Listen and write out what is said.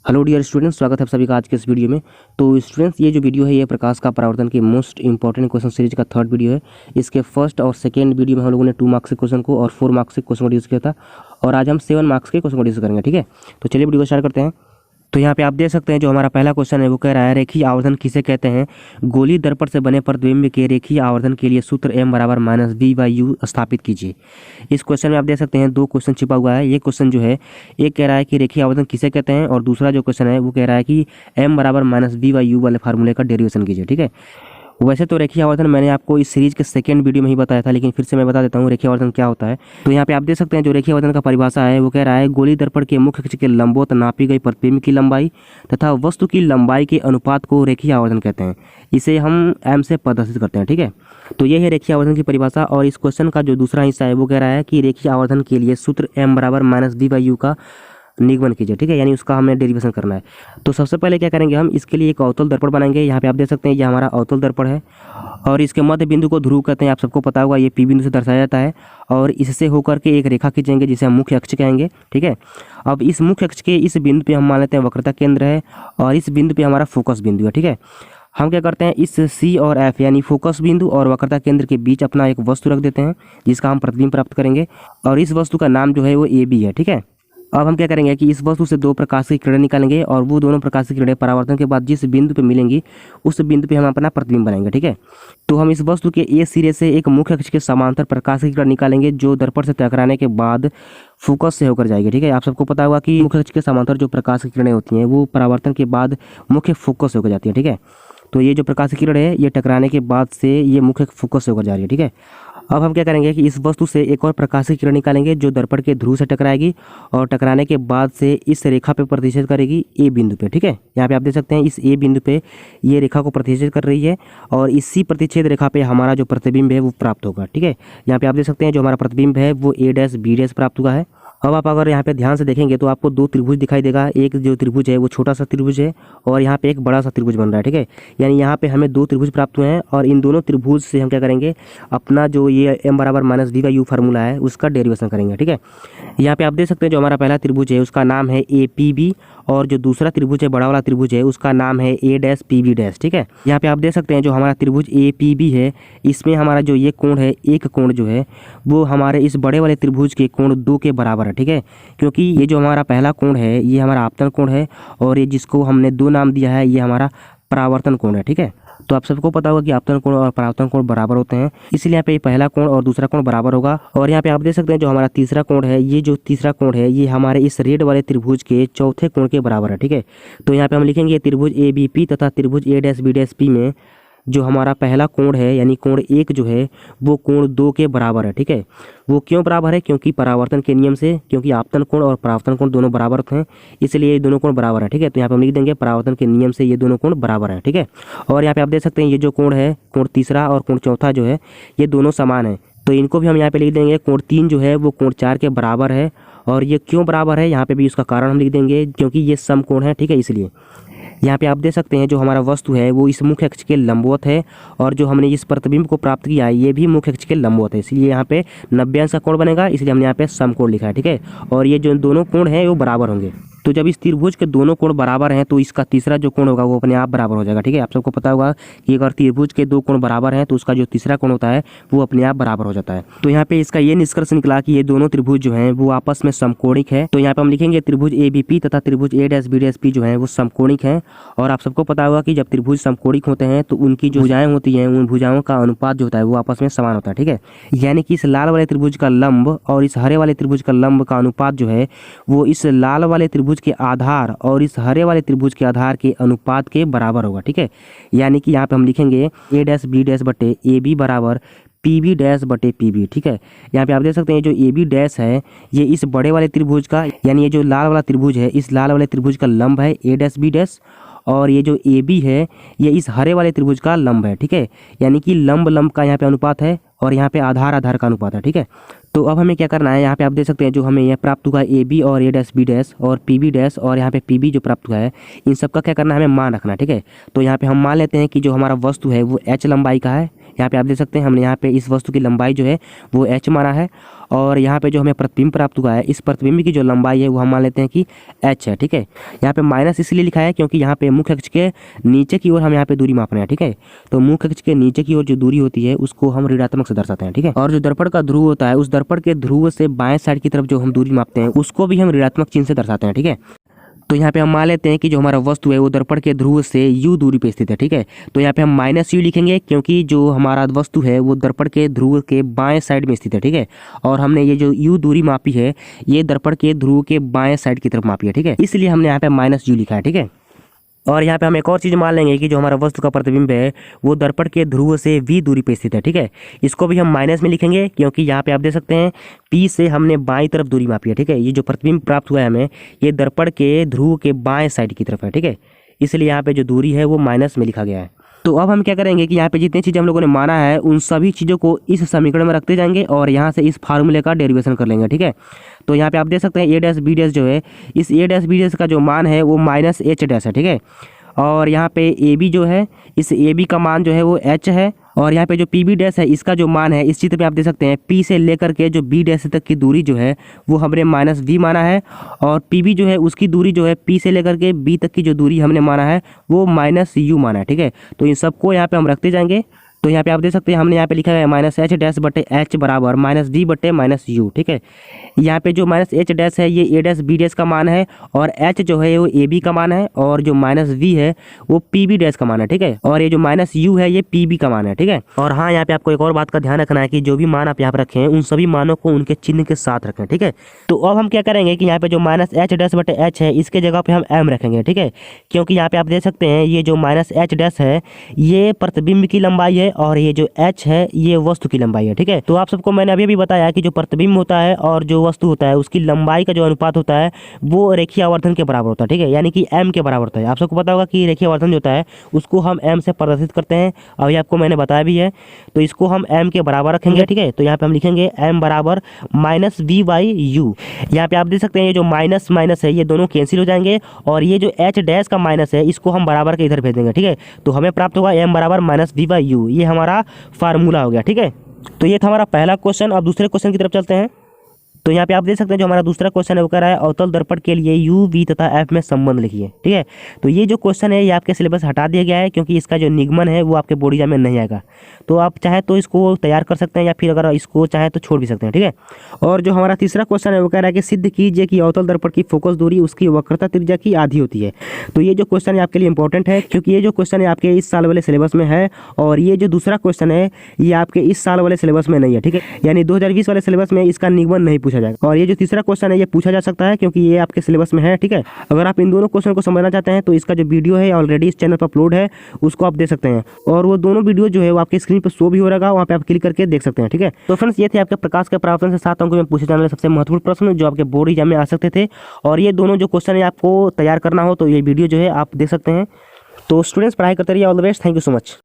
Hello dear students, स्वागत है आप सभी का आज के इस वीडियो में। तो स्टूडेंट्स, ये जो वीडियो है ये प्रकाश का परावर्तन की मोस्ट इंपॉर्टेंट क्वेश्चन सीरीज का थर्ड वीडियो है। इसके फर्स्ट और सेकेंड वीडियो में हम लोगों ने 2 मार्क्स के क्वेश्चन को और 4 मार्क्स के क्वेश्चन को डिस्कस किया था और आज हम 7 मार्क्स के क्वेश्चन को डिस्कस करेंगे। ठीक है, तो चलिए वीडियो को स्टार्ट करते हैं। तो यहाँ पे आप देख सकते हैं जो हमारा पहला क्वेश्चन है वो कह रहा है रेखीय आवर्धन किसे कहते हैं। गोली दर्पण से बने प्रतिबिंब के रेखीय आवर्धन के लिए सूत्र m बराबर -v/u स्थापित कीजिए। इस क्वेश्चन में आप देख सकते हैं 2 क्वेश्चन छिपा हुआ है। ये क्वेश्चन जो है एक कह रहा है कि रेखीय आवर्धन किसे कहते हैं और दूसरा जो क्वेश्चन है वो कह रहा है कि m बराबर -v/u वाले फार्मूले का डेरिवेशन कीजिए। ठीक है, वैसे तो रेखीय आवर्धन मैंने आपको इस सीरीज के सेकंड वीडियो में ही बताया था, लेकिन फिर से मैं बता देता हूँ रेखीय आवर्धन क्या होता है। तो यहाँ पे आप देख सकते हैं जो रेखीय आवर्धन का परिभाषा है वो कह रहा है गोली दर्पण के मुख्य अक्ष के लंबवत नापी गई प्रतिबिंब की लंबाई तथा वस्तु की लंबाई के अनुपात को रेखीय आवर्धन कहते हैं। इसे हम m से प्रदर्शित करते हैं। ठीक है, तो ये है रेखीय आवर्धन की परिभाषा। और इस क्वेश्चन का जो दूसरा हिस्सा है वो कह रहा है कि रेखीय आवर्धन के लिए सूत्र m बराबर -v/u का निगमन कीजिए। ठीक है, यानी उसका हमें डेरिवेशन करना है। तो सबसे पहले क्या करेंगे, हम इसके लिए एक अवतल दर्पण बनाएंगे। यहाँ पे आप देख सकते हैं ये हमारा अवतल दर्पण है और इसके मध्य बिंदु को ध्रुव कहते हैं। आप सबको पता होगा, ये P बिंदु से दर्शाया जाता है और इससे होकर के एक रेखा खींचेंगे जिसे हम मुख्य अक्ष कहेंगे। ठीक है, अब इस मुख्य अक्ष के इस बिंदु पे हम मान लेते हैं वक्रता केंद्र है और इस बिंदु पे हमारा फोकस बिंदु है। ठीक है, हम क्या करते हैं इस C और F यानी फोकस बिंदु और वक्रता केंद्र के बीच अपना एक वस्तु रख देते हैं जिसका हम प्रतिबिंब प्राप्त करेंगे और इस वस्तु का नाम जो है वो AB है। ठीक है, अब हम क्या करेंगे कि इस वस्तु से 2 प्रकाश की किरणें निकालेंगे और वो दोनों प्रकाश की किरणें परावर्तन के बाद जिस बिंदु पे मिलेंगी उस बिंदु पे हम अपना प्रतिबिंब बनाएंगे। ठीक है, तो हम इस वस्तु के A सिरे से एक मुख्य अक्ष के समांतर प्रकाश की किरण निकालेंगे जो दर्पण से टकराने के बाद फोकस से होकर जाएगी। ठीक है, आप सबको पता होगा कि मुख्य अक्ष के समांतर जो प्रकाश की किरणें होती हैं वो परावर्तन के बाद मुख्य फोकस से होकर जाती है। ठीक है, तो ये जो प्रकाश की किरण है ये टकराने के बाद से ये मुख्य फोकस से होकर जा रही है। ठीक है, अब हम क्या करेंगे कि इस वस्तु से एक और प्रकाश की किरण निकालेंगे जो दर्पण के ध्रुव से टकराएगी और टकराने के बाद से इस रेखा पे प्रतिच्छेद करेगी A बिंदु पे। ठीक है, यहाँ पे आप देख सकते हैं इस A बिंदु पे ये रेखा को प्रतिच्छेद कर रही है और इसी प्रतिच्छेद रेखा पे हमारा जो प्रतिबिंब है वो प्राप्त होगा। ठीक है, यहाँ पे आप देख सकते हैं जो हमारा प्रतिबिंब है वो A', B' प्राप्त हुआ है। अब आप अगर यहाँ पे ध्यान से देखेंगे तो आपको 2 त्रिभुज दिखाई देगा। एक जो त्रिभुज है वो छोटा सा त्रिभुज है और यहाँ पे एक बड़ा सा त्रिभुज बन रहा है। ठीक है, यानी यहाँ पे हमें 2 त्रिभुज प्राप्त हुए हैं और इन दोनों त्रिभुज से हम क्या करेंगे अपना जो ये m बराबर -v/u फार्मूला है उसका डेरिवेशन करेंगे। ठीक है, यहाँ पे आप देख सकते हैं जो हमारा पहला त्रिभुज है उसका नाम है APB और जो दूसरा त्रिभुज है बड़ा वाला त्रिभुज है उसका नाम है A', ठीक है, यहाँ पे आप देख सकते हैं जो हमारा त्रिभुज APB है इसमें हमारा जो ये कोण है एक कोण जो है वो हमारे इस बड़े वाले त्रिभुज के कोण 2 के बराबर है। ठीक है, क्योंकि ये जो हमारा पहला कोण है ये हमारा आपतन कोण है और ये जिसको हमने 2 नाम दिया है ये हमारा परावर्तन कोण है। ठीक है, तो आप सबको पता होगा कि आपतन कोण और परावर्तन कोण बराबर होते हैं, इसलिए यहाँ पे पहला कोण और दूसरा कोण बराबर होगा। और यहाँ पे आप देख सकते हैं जो हमारा तीसरा कोण है ये जो तीसरा कोण है ये हमारे इस रेड वाले त्रिभुज के चौथे कोण के बराबर है। ठीक है, तो यहाँ पे हम लिखेंगे त्रिभुज ABP तथा त्रिभुज A', में जो हमारा पहला कोण है यानी कोण 1 जो है वो कोण 2 के बराबर है। ठीक है, वो क्यों बराबर है, क्योंकि परावर्तन के नियम से, क्योंकि आपतन कोण और परावर्तन कोण दोनों बराबर हैं इसलिए ये दोनों कोण बराबर है। ठीक है, तो यहाँ पे हम लिख देंगे परावर्तन के नियम से ये दोनों कोण बराबर है। ठीक है, और यहाँ पे आप देख सकते हैं ये जो कोण है कोण तीसरा और कोण चौथा जो है ये दोनों समान है, तो इनको भी हम यहाँ पे लिख देंगे। कोण 3 जो है वो कोण 4 के बराबर है और ये क्यों बराबर है यहाँ पे भी उसका कारण हम लिख देंगे क्योंकि ये समकोण है। ठीक है, इसलिए यहाँ पे आप देख सकते हैं जो हमारा वस्तु है वो इस मुख्य अक्ष के लंबवत है और जो हमने इस प्रतिबिंब को प्राप्त किया है ये भी मुख्य अक्ष के लंबवत है, इसलिए यहाँ पे 90 अंश का कोण बनेगा, इसलिए हमने यहाँ पे समकोण लिखा है। ठीक है, और ये जो दोनों कोण हैं वो बराबर होंगे। तो जब इस त्रिभुज के दोनों कोण बराबर हैं तो इसका तीसरा जो कोण होगा वो अपने आप बराबर हो जाएगा। ठीक है, आप सबको पता होगा कि अगर त्रिभुज के 2 कोण बराबर हैं तो उसका जो तीसरा कोण होता है वो अपने आप बराबर हो जाता है। तो यहाँ पे इसका ये निष्कर्ष निकला कि ये दोनों त्रिभुज जो हैं वो आपस में समकोणिक है। तो यहाँ पे हम लिखेंगे त्रिभुज ABP तथा त्रिभुज A', जो है वो समकोणिक है। और आप सबको पता होगा कि जब त्रिभुज समकोणिक होते हैं तो उनकी जो भुजाएं होती हैं उन भुजाओं का अनुपात जो होता है वो आपस में समान होता है। ठीक है, यानी कि इस लाल वाले त्रिभुज का लंब और इस हरे वाले त्रिभुज का लंब का अनुपात जो है वो इस लाल वाले त्रिभुज के आधार और इस हरे वाले त्रिभुज के आधार के अनुपात के बराबर होगा। ठीक है, यानी कि यहाँ पे हम लिखेंगे A', बटे AB बराबर PB', ठीक है, यहाँ पे आप देख सकते हैं जो AB' है ये इस बड़े वाले त्रिभुज का यानी ये जो लाल वाला त्रिभुज है इस लाल वाले त्रिभुज का लंब है A', और ये जो AB है ये इस हरे वाले त्रिभुज का लंब है। ठीक है, यानी कि लंब लंब का यहाँ पे अनुपात है और यहाँ पे आधार आधार का अनुपात है। ठीक है, तो अब हमें क्या करना है, यहाँ पे आप देख सकते हैं जो हमें यह प्राप्त हुआ है AB और A', और PB' और यहाँ पे PB जो प्राप्त हुआ है इन सब का क्या करना है, हमें मान रखना है। ठीक है, तो यहाँ पे हम मान लेते हैं कि जो हमारा वस्तु है वो h लंबाई का है यहाँ पे आप देख सकते हैं हमने यहाँ पे इस वस्तु की लंबाई जो है वो h माना है, और यहाँ पे जो हमें प्रतिबिंब प्राप्त हुआ है इस प्रतिबिंब की जो लंबाई है वो हम मान लेते हैं कि h है। ठीक है, यहाँ पे माइनस इसलिए लिखा है क्योंकि यहाँ पे मुख्य अक्ष के नीचे की ओर हम यहाँ पे दूरी माप रहे हैं। ठीक है, तो मुख्य अक्ष के नीचे की ओर जो दूरी होती है उसको हम ऋणात्मक से दर्शाते हैं। ठीक है, और जो दर्पण का ध्रुव होता है उस दर्पण के ध्रुव से बाएं साइड की तरफ जो हम दूरी मापते हैं उसको भी हम ऋणात्मक चिन्ह से दर्शाते हैं। ठीक है, तो यहाँ पे हम मान लेते हैं कि जो हमारा वस्तु है वो दर्पण के ध्रुव से u दूरी पे स्थित है। ठीक है, तो यहाँ पे हम माइनस u लिखेंगे क्योंकि जो हमारा वस्तु है वो दर्पण के ध्रुव के बाएं साइड में स्थित है। ठीक है, और हमने ये जो u दूरी मापी है ये दर्पण के ध्रुव के बाएं साइड की तरफ मापी है। ठीक है, इसलिए हमने यहाँ पे माइनस u लिखा है। ठीक है, और यहाँ पे हम एक और चीज़ मान लेंगे कि जो हमारा वस्तु का प्रतिबिंब है वो दर्पण के ध्रुव से v दूरी पे स्थित है। ठीक है, इसको भी हम माइनस में लिखेंगे क्योंकि यहाँ पे आप देख सकते हैं p से हमने बाईं तरफ दूरी मापी है। ठीक है, ये जो प्रतिबिंब प्राप्त हुआ है हमें ये दर्पण के ध्रुव के बाएं साइड की तरफ है। ठीक है, इसलिए यहाँ पे जो दूरी है वो माइनस में लिखा गया है। तो अब हम क्या करेंगे कि यहाँ पे जितनी चीज़ें हम लोगों ने माना है उन सभी चीज़ों को इस समीकरण में रखते जाएंगे और यहाँ से इस फार्मूले का डेरिवेशन कर लेंगे। ठीक है, तो यहाँ पे आप देख सकते हैं a डैश b डैश जो है इस a डैश b डैश का जो मान है वो माइनस h डैश है। ठीक है, और यहाँ पे ए बी जो है इस ए बी का मान जो है वो h है, और यहाँ पे जो पी बी डैश है इसका जो मान है इस चित्र में आप देख सकते हैं p से लेकर के जो b डैश तक की दूरी जो है वो हमने माइनस v माना है, और पी बी जो है उसकी दूरी जो है p से लेकर के b तक की जो दूरी हमने माना है वो माइनस u माना है। ठीक है, तो इन सबको यहाँ पे हम रखते जाएंगे। तो यहाँ पे आप देख सकते हैं हमने यहाँ पे लिखा है माइनस h डैश बटे h बराबर माइनस v बटे माइनस u। ठीक है, यहाँ पे जो माइनस h डैश है ये a डैश b डैश का मान है, और h जो है वो a b का मान है, और जो माइनस v है वो p b डैश का मान है। ठीक है, और ये जो माइनस u है ये p b का मान है। ठीक है, और हाँ यहाँ पे आपको एक और बात का ध्यान रखना है कि जो भी मान आप यहाँ पर रखें उन सभी मानों को उनके चिन्ह के साथ रखें। ठीक है, तो अब हम क्या करेंगे कि यहाँ पे जो माइनस h डैश बटे h है इसके जगह पे हम m रखेंगे। ठीक है, क्योंकि यहाँ पे आप देख सकते हैं ये जो माइनस h डैश है ये प्रतिबिंब की लंबाई है और ये जो h है ये वस्तु की लंबाई है। ठीक है, तो आप सबको मैंने अभी भी बताया कि जो प्रतिबिंब होता है और जो वस्तु होता है उसकी लंबाई का जो अनुपात होता है वो रेखीय आवर्धन के बराबर होता है। ठीक है, यानी कि m के बराबर होता है। आप सबको पता होगा कि रेखीय आवर्धन जो होता है उसको हम m से प्रदर्शित करते हैं, अभी आपको मैंने बताया भी है। तो इसको हम m के बराबर रखेंगे। ठीक है, तो यहाँ पे हम लिखेंगे m बराबर माइनस v बाई यू। यहाँ पे आप देख सकते हैं ये जो माइनस माइनस है ये दोनों कैंसिल हो जाएंगे, और ये जो h डैश का माइनस है इसको हम बराबर के इधर भेज देंगे। ठीक है, तो हमें प्राप्त होगा m बराबर माइनस v बाई यू, ये हमारा फार्मूला हो गया। ठीक है, तो ये था हमारा पहला क्वेश्चन। अब दूसरे क्वेश्चन की तरफ चलते हैं। तो यहाँ पे आप देख सकते हैं जो हमारा दूसरा क्वेश्चन है वो कह रहा है अवतल दर्पण के लिए यू वी तथा एफ में संबंध लिखिए। ठीक है, तो ये जो क्वेश्चन है ये आपके सिलेबस हटा दिया गया है क्योंकि इसका जो निगमन है वो आपके बोर्ड एग्जाम में नहीं आएगा। तो आप चाहे तो इसको तैयार कर सकते हैं या फिर अगर इसको चाहे तो छोड़ भी सकते हैं। ठीक है, और जो हमारा तीसरा क्वेश्चन है वो कह रहा है कि सिद्ध कीजिए कि अवतल दर्पण की फोकस दूरी उसकी वक्रता त्रिज्या की आधी होती है। तो ये जो क्वेश्चन है आपके लिए इंपॉर्टेंट है क्योंकि ये जो क्वेश्चन है आपके इस साल वाले सिलेबस में है, और ये जो दूसरा क्वेश्चन है ये आपके इस साल वाले सिलेबस में नहीं है। ठीक है, यानी 2020 वाले सिलेबस में इसका निगमन नहीं पूछा जाएगा, और ये जो तीसरा क्वेश्चन है ये पूछा जा सकता है क्योंकि ये आपके सिलेबस में है। ठीक है, अगर आप इन दोनों क्वेश्चन को समझना चाहते हैं तो इसका जो वीडियो है ऑलरेडी इस चैनल पर अपलोड है, उसको आप देख सकते हैं, और वो दोनों वीडियो जो है वो आपके स्क्रीन पर शो भी हो रहेगा, वहाँ पे आप क्लिक करके देख सकते हैं। ठीक है, तो फ्रेंड्स ये थे आपके प्रकाश के परावर्तन से 7 अंकों में पूछे जाने वाले सबसे महत्वपूर्ण प्रश्न जो आपके बोर्ड एग्जाम में आ सकते थे, और ये दोनों जो क्वेश्चन है आपको तैयार करना हो तो ये वीडियो जो है आप देख सकते हैं। तो स्टूडेंट्स पढ़ाई करते रहिए। All the best, thank you so much.